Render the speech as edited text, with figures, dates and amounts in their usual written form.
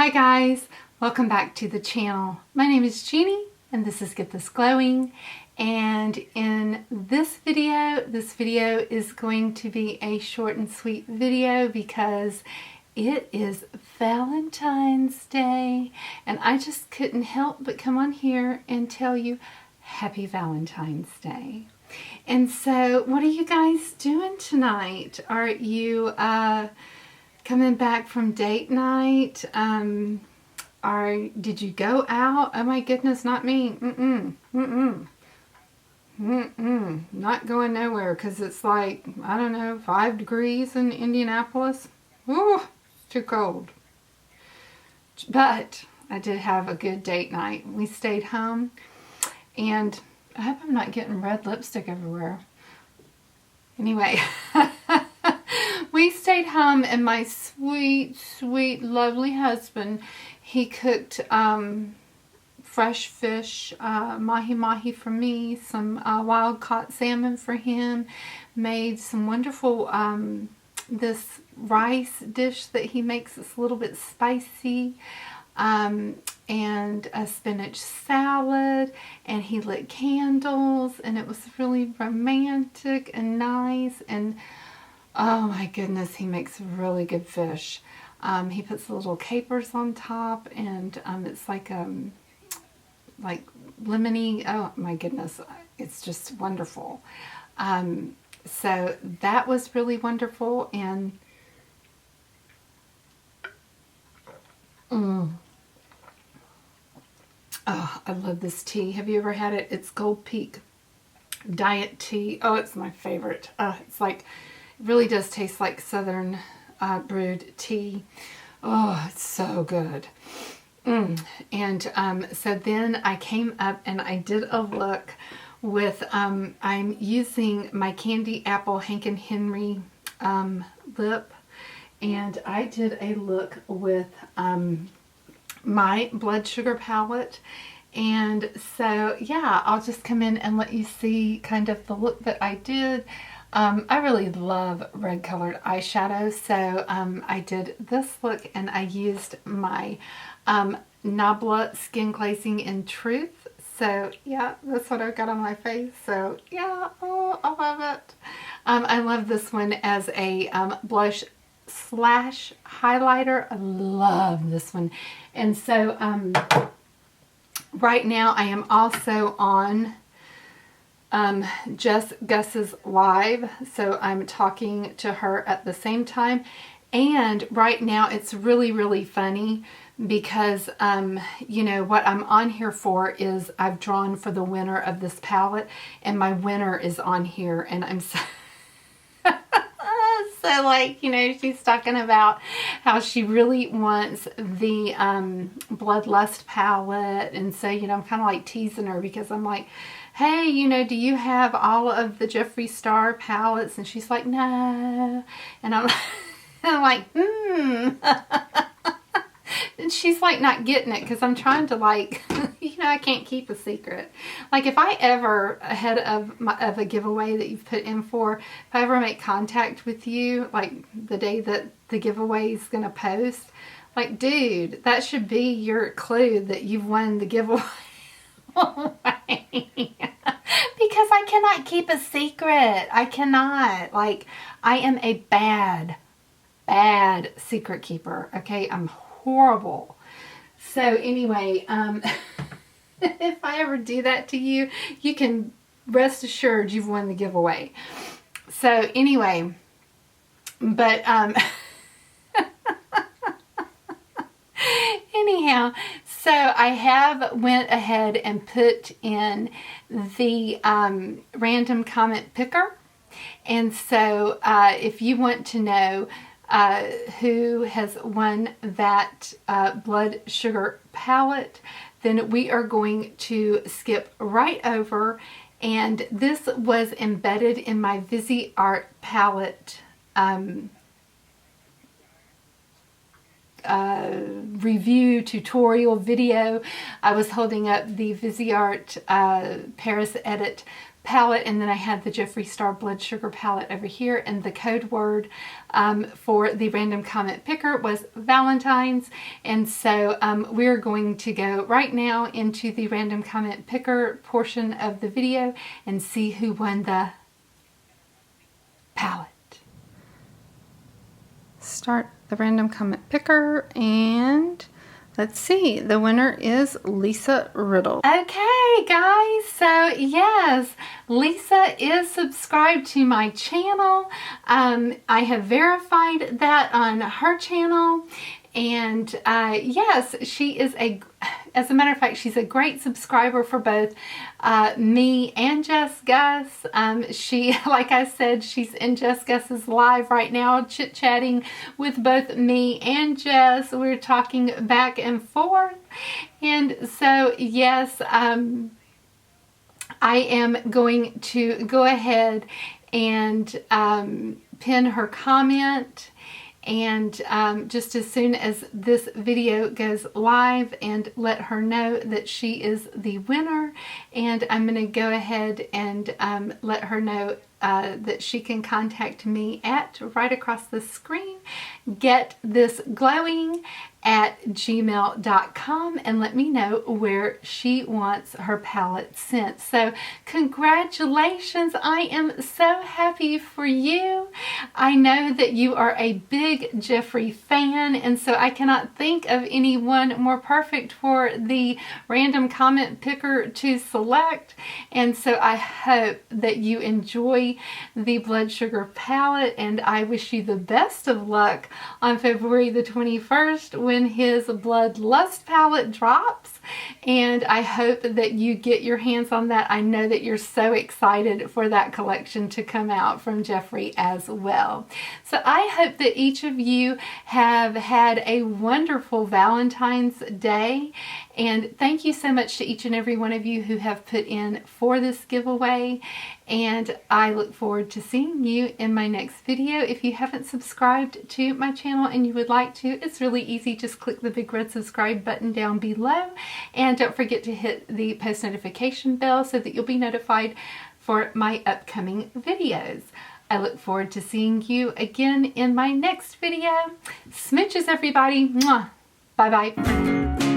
Hi guys, welcome back to the channel. My name is Jeannie and this is Get This Glowing, and in this video is going to be a short and sweet video because it is Valentine's Day and I just couldn't help but come on here and tell you Happy Valentine's Day. And so what are you guys doing tonight? Are you coming back from date night? Did you go out? Oh my goodness, not me. Not going nowhere because it's like, I don't know, 5 degrees in Indianapolis. Ooh, it's too cold. But I did have a good date night. We stayed home, and I hope I'm not getting red lipstick everywhere. Anyway, we stayed home, and my sweet, sweet, lovely husband, he cooked fresh fish, mahi-mahi for me, some wild-caught salmon for him, made some wonderful, this rice dish that he makes that's a little bit spicy, and a spinach salad, and he lit candles, and it was really romantic and nice, and oh my goodness, he makes really good fish. He puts little capers on top, and it's like lemony. Oh my goodness, it's just wonderful. So that was really wonderful, and oh, I love this tea. Have you ever had it? It's Gold Peak Diet Tea. Oh, it's my favorite. It's like, it really does taste like Southern brewed tea. Oh, it's so good. And so then I came up and I did a look with, I'm using my Candy Apple Hank and Henry lip, and I did a look with my blood sugar palette. And so yeah, I'll just come in and let you see kind of the look that I did. I really love red colored eyeshadow, so I did this look, and I used my Nabla Skin Glazing in Truth. So yeah, that's what I've got on my face. So yeah, oh, I love it. I love this one as a blush slash highlighter. I love this one. And so right now I am also on Jess Gus's live, so I'm talking to her at the same time. And right now it's really funny because you know what I'm on here for is I've drawn for the winner of this palette, and my winner is on here, and I'm so so, like, you know, she's talking about how she really wants the Bloodlust palette, and so, you know, I'm kind of like teasing her because I'm like, hey, you know, do you have all of the Jeffree Star palettes? And she's like, no. And I'm like, And she's like not getting it because I'm trying to, like, you know, I can't keep a secret. Like, if I ever, ahead of a giveaway that you've put in for, if I ever make contact with you, like the day that the giveaway is going to post, like, dude, that should be your clue that you've won the giveaway. Because I cannot keep a secret. I cannot. Like, I am a bad secret keeper. Okay, I'm horrible. So anyway, if I ever do that to you, you can rest assured you've won the giveaway. So anyway, but anyhow, so I have went ahead and put in the random comment picker. And so if you want to know who has won that blood sugar palette, then we are going to skip right over. And this was embedded in my Viseart palette review tutorial video. I was holding up the Viseart Paris Edit palette, and then I had the Jeffree Star Blood Sugar palette over here, and the code word for the random comment picker was Valentine's. And so we're going to go right now into the random comment picker portion of the video and see who won the palette. Start the random comment picker, and let's see, the winner is Lisa Riddle. Okay, guys, so yes, Lisa is subscribed to my channel. I have verified that on her channel, and yes, she is as a matter of fact, she's a great subscriber for both me and Jess Gus. She, like I said, she's in Jess Gus's live right now, chit-chatting with both me and Jess. We're talking back and forth. And so, yes, I am going to go ahead and pin her comment, and just as soon as this video goes live, and let her know that she is the winner. And I'm going to go ahead and let her know that she can contact me at, right across the screen, getthisglowing@gmail.com, and let me know where she wants her palette sent. So congratulations, I am so happy for you. I know that you are a big Jeffree fan, and so I cannot think of anyone more perfect for the random comment picker to select. And so I hope that you enjoy the Blood Sugar palette, and I wish you the best of luck on February the 21st when his Bloodlust palette drops, and I hope that you get your hands on that. I know that you're so excited for that collection to come out from Jeffree as well. So I hope that each of you have had a wonderful Valentine's Day, and thank you so much to each and every one of you who have put in for this giveaway, and I look forward to seeing you in my next video. If you haven't subscribed to my channel and you would like to, it's really easy. Just click the big red subscribe button down below, and don't forget to hit the post notification bell so that you'll be notified for my upcoming videos. I look forward to seeing you again in my next video. Smooches, everybody. Mwah. Bye-bye.